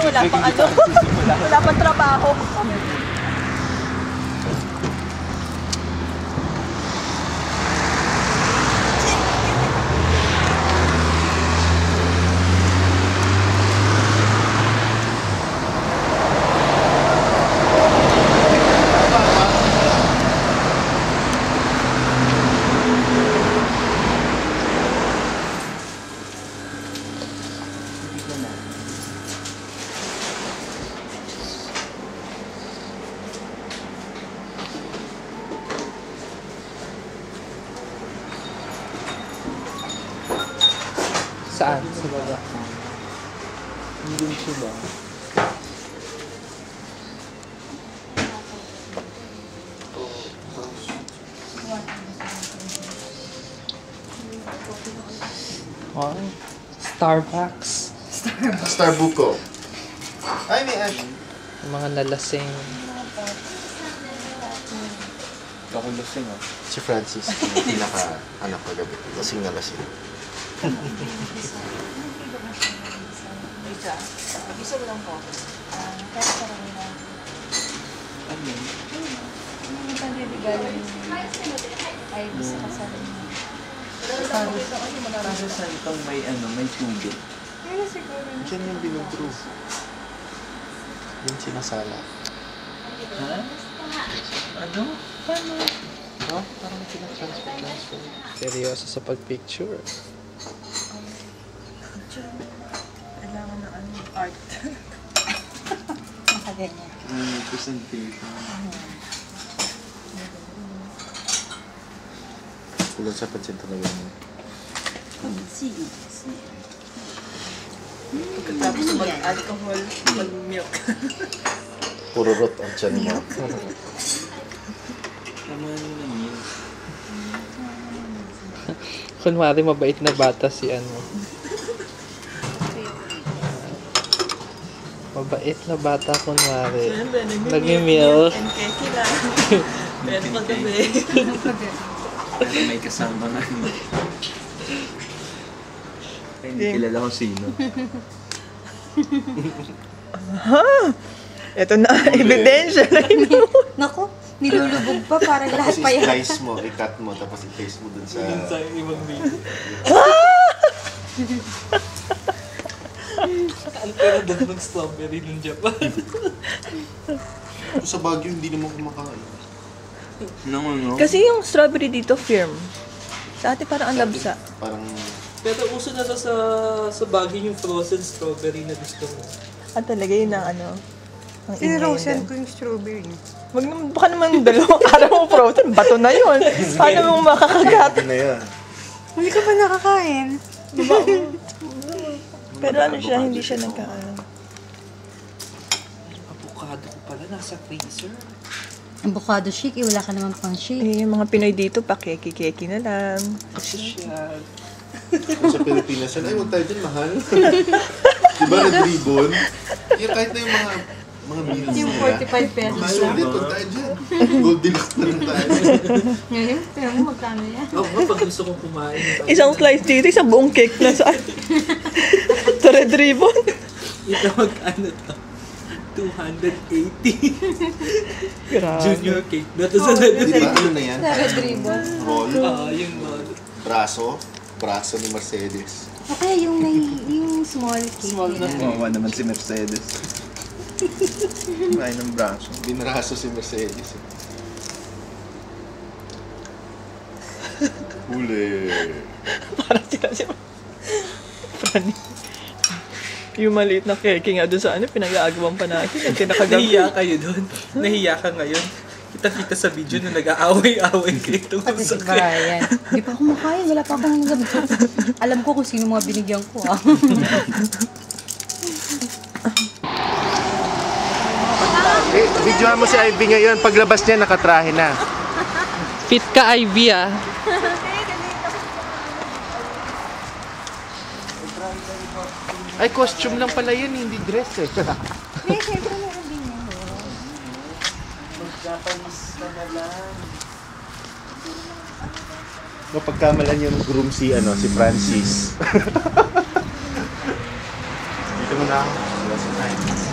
wala pang ano. Wala pang trabaho. Saan? Sa baba. Hindi sila. Wow. Starbucks. Starbuco. Ay, may ash. Yung mga nalasing. Ako lasing ah. Si Francis, yung pinaka-anak ko gabi. Lasing na lasing. Isa mo lang po. Pero parang na. Ano yun? Yung pandidigal ay bisa kasali mo. Para sa itong may may tubig. Pero siguro na. Diyan yung binudrove. Yung sinasala. Ha? Ano? Paano? Ha? Parang transfer. Seryoso sa pagpicture. Kailangan ng art. Makaganyan. Presentation. Kulang sa pansin talaga mo. Pagkatapos mag-alcohol, mag-milk. Puro rot ang tiyan mo. Naman naman yun. Kunwari mabait na bata si ano. Mabait na bata kunwari. Nag-milk. And keki lang. Pero paggabi. Pero may kasama nga. Ay, hindi kilala ko sino. Ito na, ebidensya na ino. Naku, nilulubog pa parang lahat Tapos pa yan. i-slice mo, i-cut mo, tapos i-paste mo dun sa... ibang video. Pero doon ng strawberry ng Japan. Sa Baguio, hindi naman kumakain. No. Kasi yung strawberry dito firm. Sa atin parang ang labsa. Parang... Pero uso na sa Baguio yung frozen strawberry na gusto mo. At talaga yun ang ano. Ang Sinirosan ko yung strawberry. Wag naman, baka naman dalawang araw mo frozen. Bato na yun. Paano mong makakagat? Hindi na yan. Hindi ka pa nakakain. Pero ano siya, hindi siya nagkaan. Avocado ko pala, nasa freezer. Avocado shake, wala ka naman pang shake. Eh, yung mga Pinoy dito, pa keki-keki na lang. Social. Sa Pilipinas yan, ay huwag tayo dyan, mahal. Diba, red ribbon? Yung kahit na yung mga meals Yung nila. 45 pesos Mga lang. sulit, huwag tayo dyan. Goldilocks na lang tayo. Ngayon, pero mo magkano yan? Ako ba pag gusto kong kumain? Isang slice dito, isang buong cake na sa sa red ribbon. Ito magkano to? 280. Grabe. Junior cake. Dito sa red Di ba, ano na yan? Sa red ribbon. Roll, yung braso ni Mercedes. O kaya yung small cake. Small na. Mawa naman si Mercedes. May ng braso. Binraso si Mercedes. Huli. Parang sila si Franny. Yung maliit na keke nga doon sa ano, pinag-aagawan pa natin. At tinakagabi. Nahiya kayo doon. Nahiya ka ngayon. Kita-kita sa video na nag-aaway-aaway kayo tungkol Pati sa si Brian. Hindi pa ako makain, wala pa akong nagabot. Alam ko kung sino mga binigyan ko ah. Videohan mo si Ivy ngayon. Paglabas niya, nakatrahe na. Fit ka, Ivy ah. Ay, costume lang pala yun, hindi dress eh. May siyempre meron din yan. Japanese ka na lang. Mapagkamalan yung groom si Francis. Dito mo na ako. Nice.